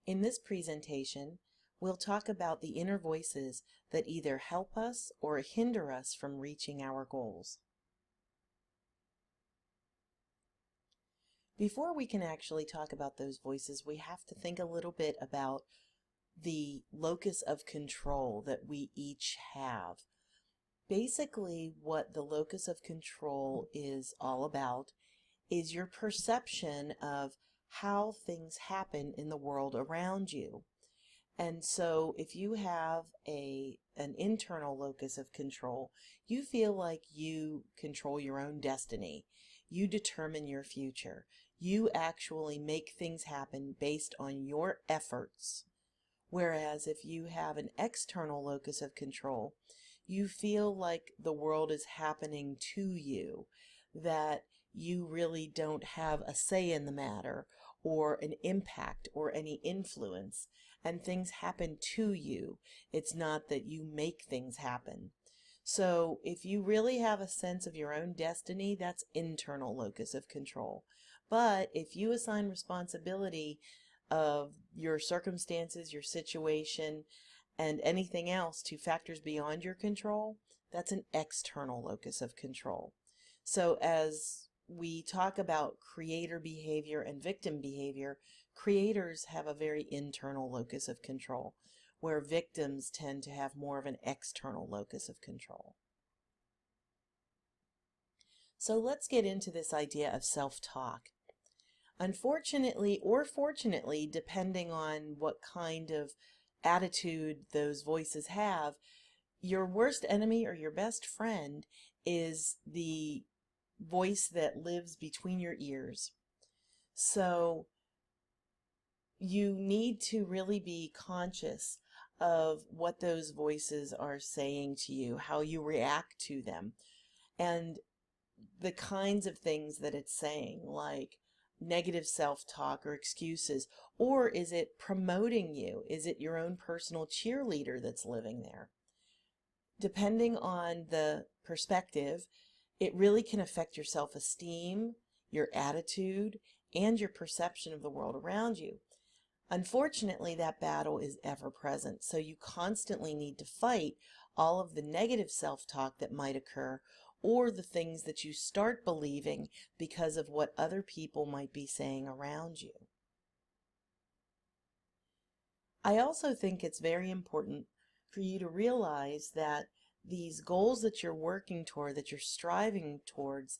In this presentation, we'll talk about the inner voices that either help us or hinder us from reaching our goals. Before we can actually talk about those voices, we have to think a little bit about the locus of control that we each have. Basically, what the locus of control is all about is your perception of how things happen in the world around you. And so if you have an internal locus of control, you feel like you control your own destiny. You determine your future. You actually make things happen based on your efforts. Whereas if you have an external locus of control, you feel like the world is happening to you, that you really don't have a say in the matter or an impact or any influence, and things happen to you. It's not that you make things happen. So if you really have a sense of your own destiny, that's internal locus of control. But if you assign responsibility of your circumstances, your situation, and anything else to factors beyond your control, that's an external locus of control. So as we talk about creator behavior and victim behavior, creators have a very internal locus of control, where victims tend to have more of an external locus of control. So let's get into this idea of self-talk. Unfortunately or fortunately, depending on what kind of attitude those voices have, your worst enemy or your best friend is the voice that lives between your ears. So you need to really be conscious of what those voices are saying to you, how you react to them, and the kinds of things that it's saying, like negative self-talk or excuses. Or is it promoting you? Is it your own personal cheerleader that's living there? Depending on the perspective, it really can affect your self-esteem, your attitude, and your perception of the world around you. Unfortunately, that battle is ever present, so you constantly need to fight all of the negative self-talk that might occur, or the things that you start believing because of what other people might be saying around you. I also think it's very important for you to realize that these goals that you're working toward, that you're striving towards,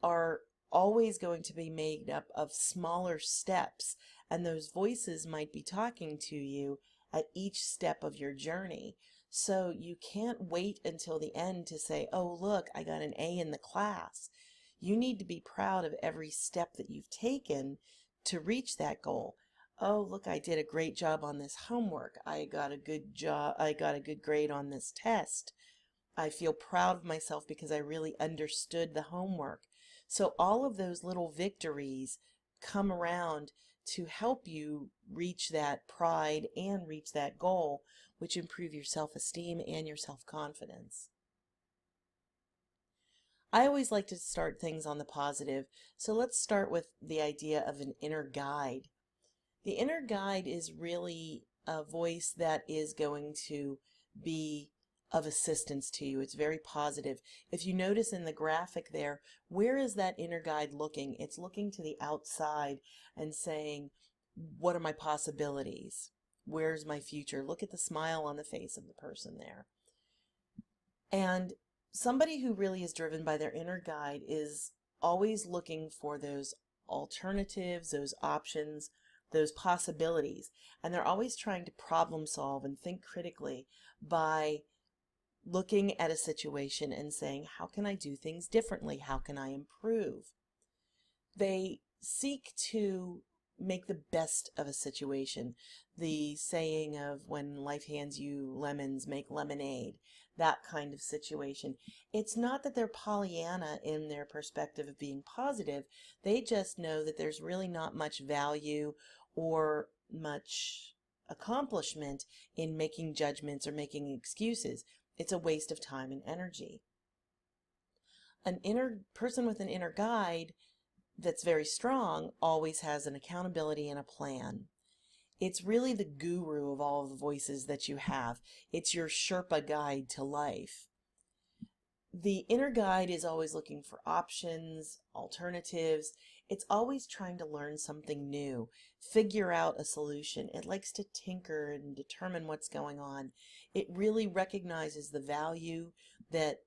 are always going to be made up of smaller steps, and those voices might be talking to you at each step of your journey. So you can't wait until the end to say, oh look, I got an A in the class. You need to be proud of every step that you've taken to reach that goal. Oh look, I did a great job on this homework. I got a good grade on this test. I feel proud of myself because I really understood the homework. So all of those little victories come around to help you reach that pride and reach that goal, which improve your self-esteem and your self-confidence. I always like to start things on the positive, so let's start with the idea of an inner guide. The inner guide is really a voice that is going to be of assistance to you. It's very positive. If you notice in the graphic there, where is that inner guide looking? It's looking to the outside and saying, what are my possibilities? Where's my future? Look at the smile on the face of the person there. And somebody who really is driven by their inner guide is always looking for those alternatives, those options, those possibilities. And they're always trying to problem solve and think critically by looking at a situation and saying, how can I do things differently? How can I improve? They seek to make the best of a situation. The saying of when life hands you lemons, make lemonade, that kind of situation. It's not that they're Pollyanna in their perspective of being positive. They just know that there's really not much value or much accomplishment in making judgments or making excuses. It's a waste of time and energy. An inner person with an inner guide that's very strong always has an accountability and a plan. It's really the guru of all of the voices that you have. It's your Sherpa guide to life. The inner guide is always looking for options, alternatives. It's always trying to learn something new, figure out a solution. It likes to tinker and determine what's going on. It really recognizes the value that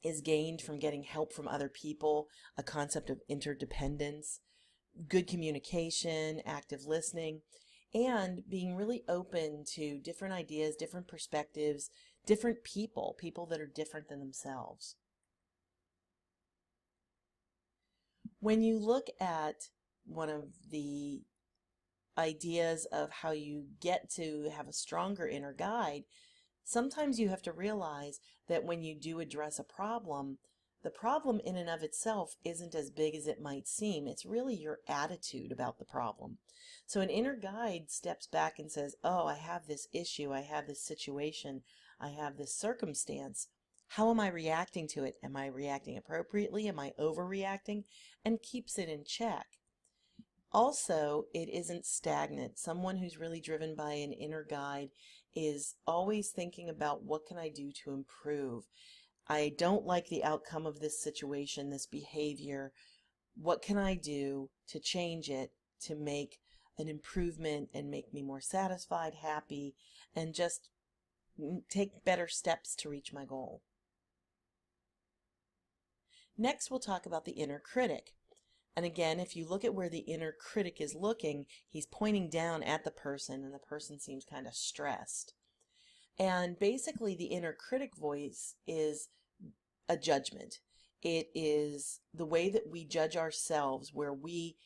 is gained from getting help from other people, a concept of interdependence, good communication, active listening, and being really open to different ideas, different perspectives, different people that are different than themselves. When you look at one of the ideas of how you get to have a stronger inner guide, sometimes you have to realize that when you do address a problem, the problem in and of itself isn't as big as it might seem. It's really your attitude about the problem. So an inner guide steps back and says, oh, I have this issue, I have this situation, I have this circumstance. How am I reacting to it? Am I reacting appropriately? Am I overreacting? And keeps it in check. Also, it isn't stagnant. Someone who's really driven by an inner guide is always thinking about what can I do to improve. I don't like the outcome of this situation, this behavior. What can I do to change it, to make an improvement and make me more satisfied, happy, and just take better steps to reach my goal? Next, we'll talk about the inner critic. And again, if you look at where the inner critic is looking, he's pointing down at the person, and the person seems kind of stressed. And basically, the inner critic voice is a judgment. It is the way that we judge ourselves, where we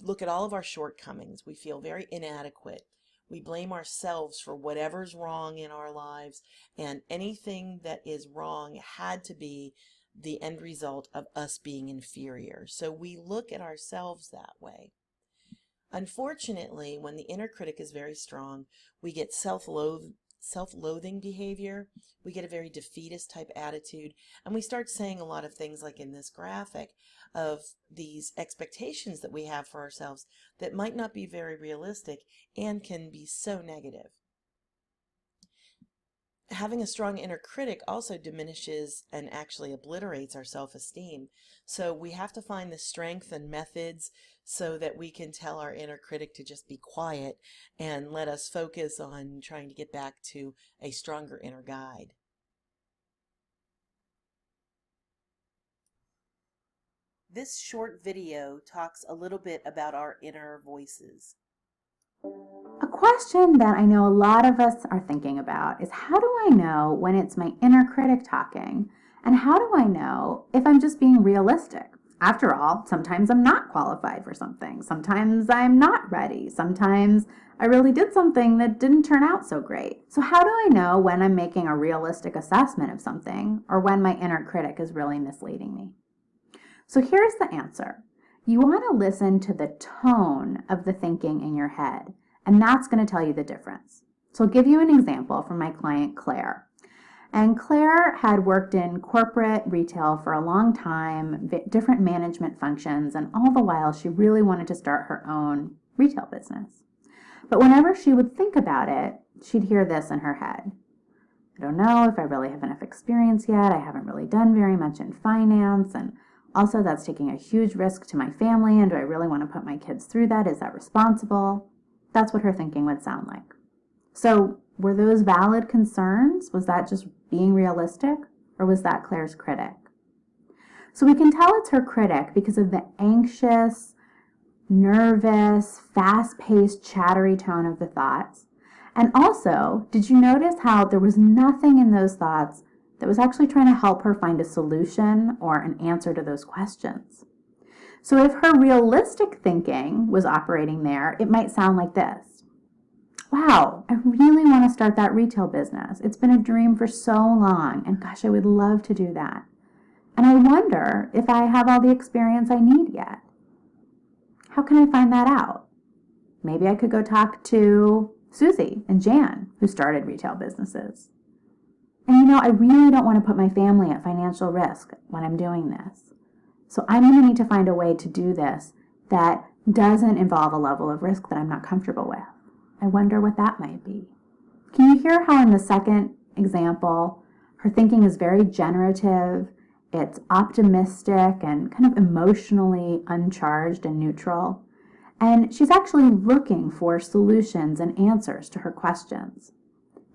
look at all of our shortcomings. We feel very inadequate. We blame ourselves for whatever's wrong in our lives, and anything that is wrong had to be the end result of us being inferior. So we look at ourselves that way. Unfortunately, when the inner critic is very strong, we get self-loathing behavior. We get a very defeatist type attitude, and we start saying a lot of things like in this graphic of these expectations that we have for ourselves that might not be very realistic and can be so negative. Having a strong inner critic also diminishes and actually obliterates our self-esteem. So we have to find the strength and methods so that we can tell our inner critic to just be quiet and let us focus on trying to get back to a stronger inner guide. This short video talks a little bit about our inner voices. A question that I know a lot of us are thinking about is, how do I know when it's my inner critic talking? And how do I know if I'm just being realistic? After all, sometimes I'm not qualified for something. Sometimes I'm not ready. Sometimes I really did something that didn't turn out so great. So how do I know when I'm making a realistic assessment of something or when my inner critic is really misleading me? So here's the answer. You want to listen to the tone of the thinking in your head, and that's going to tell you the difference. So I'll give you an example from my client, Claire. And Claire had worked in corporate retail for a long time, different management functions, and all the while she really wanted to start her own retail business. But whenever she would think about it, she'd hear this in her head. I don't know if I really have enough experience yet. I haven't really done very much in finance, and also that's taking a huge risk to my family, and do I really want to put my kids through that? Is that responsible? That's what her thinking would sound like. So were those valid concerns? Was that just being realistic, or was that Claire's critic? So we can tell it's her critic because of the anxious, nervous, fast-paced, chattery tone of the thoughts. And also, did you notice how there was nothing in those thoughts that was actually trying to help her find a solution or an answer to those questions? So if her realistic thinking was operating there, it might sound like this. Wow, I really want to start that retail business. It's been a dream for so long, and gosh, I would love to do that. And I wonder if I have all the experience I need yet. How can I find that out? Maybe I could go talk to Susie and Jan, who started retail businesses. And I really don't want to put my family at financial risk when I'm doing this. So I'm going to need to find a way to do this that doesn't involve a level of risk that I'm not comfortable with. I wonder what that might be. Can you hear how in the second example, her thinking is very generative, it's optimistic and kind of emotionally uncharged and neutral, and she's actually looking for solutions and answers to her questions.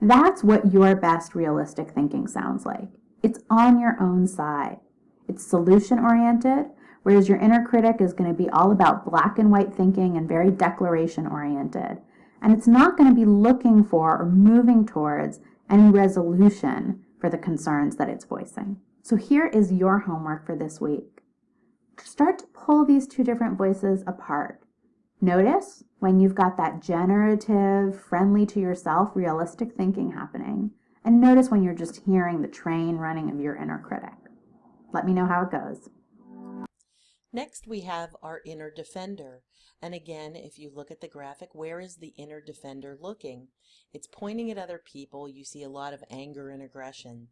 That's what your best realistic thinking sounds like. It's on your own side. It's solution oriented, whereas your inner critic is going to be all about black and white thinking and very declaration oriented. And it's not going to be looking for or moving towards any resolution for the concerns that it's voicing. So here is your homework for this week. Start to pull these two different voices apart. Notice when you've got that generative, friendly to yourself, realistic thinking happening, and notice when you're just hearing the train running of your inner critic. Let me know how it goes. Next, we have our inner defender. And again, if you look at the graphic, where is the inner defender looking? It's pointing at other people. You see a lot of anger and aggression.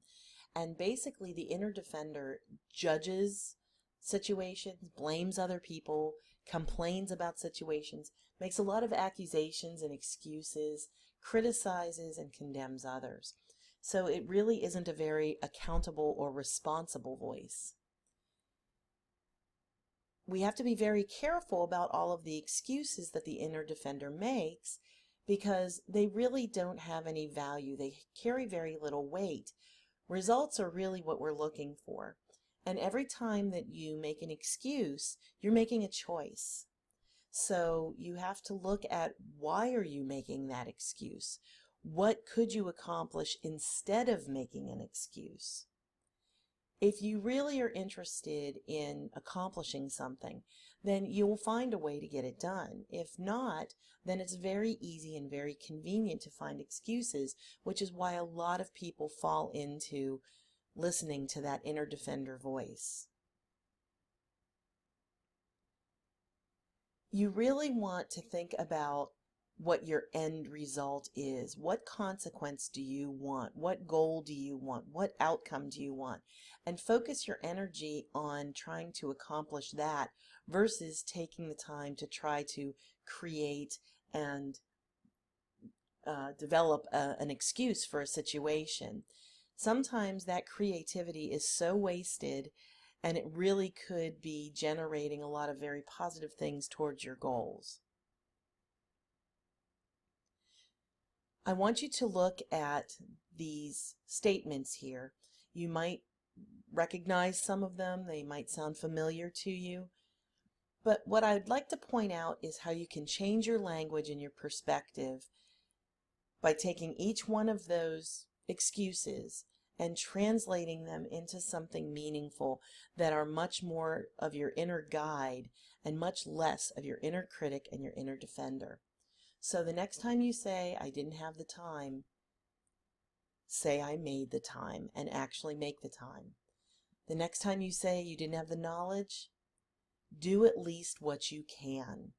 And basically, the inner defender judges situations, blames other people, complains about situations, makes a lot of accusations and excuses, criticizes and condemns others. So it really isn't a very accountable or responsible voice. We have to be very careful about all of the excuses that the inner defender makes because they really don't have any value. They carry very little weight. Results are really what we're looking for. And every time that you make an excuse, you're making a choice. So you have to look at why are you making that excuse? What could you accomplish instead of making an excuse? If you really are interested in accomplishing something, then you'll find a way to get it done. If not, then it's very easy and very convenient to find excuses, which is why a lot of people fall into listening to that inner defender voice. You really want to think about what your end result is. What consequence do you want? What goal do you want? What outcome do you want? And focus your energy on trying to accomplish that versus taking the time to try to create and develop an excuse for a situation. Sometimes that creativity is so wasted and it really could be generating a lot of very positive things towards your goals. I want you to look at these statements here. You might recognize some of them. They might sound familiar to you. But what I'd like to point out is how you can change your language and your perspective by taking each one of those excuses and translating them into something meaningful that are much more of your inner guide and much less of your inner critic and your inner defender. So the next time you say, I didn't have the time, say I made the time and actually make the time. The next time you say you didn't have the knowledge, do at least what you can.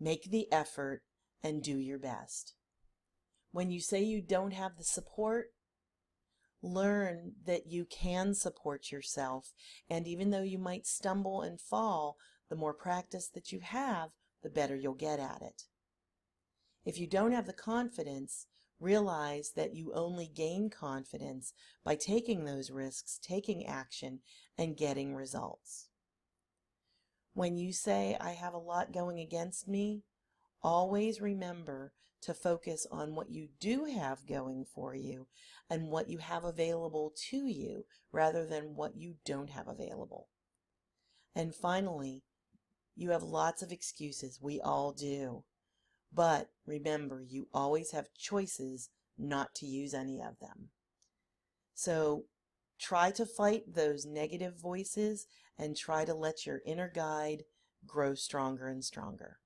Make the effort and do your best. When you say you don't have the support, learn that you can support yourself. And even though you might stumble and fall, the more practice that you have, the better you'll get at it. If you don't have the confidence, realize that you only gain confidence by taking those risks, taking action, and getting results. When you say, I have a lot going against me, always remember to focus on what you do have going for you and what you have available to you rather than what you don't have available. And finally, you have lots of excuses. We all do. But remember, you always have choices not to use any of them. So try to fight those negative voices and try to let your inner guide grow stronger and stronger.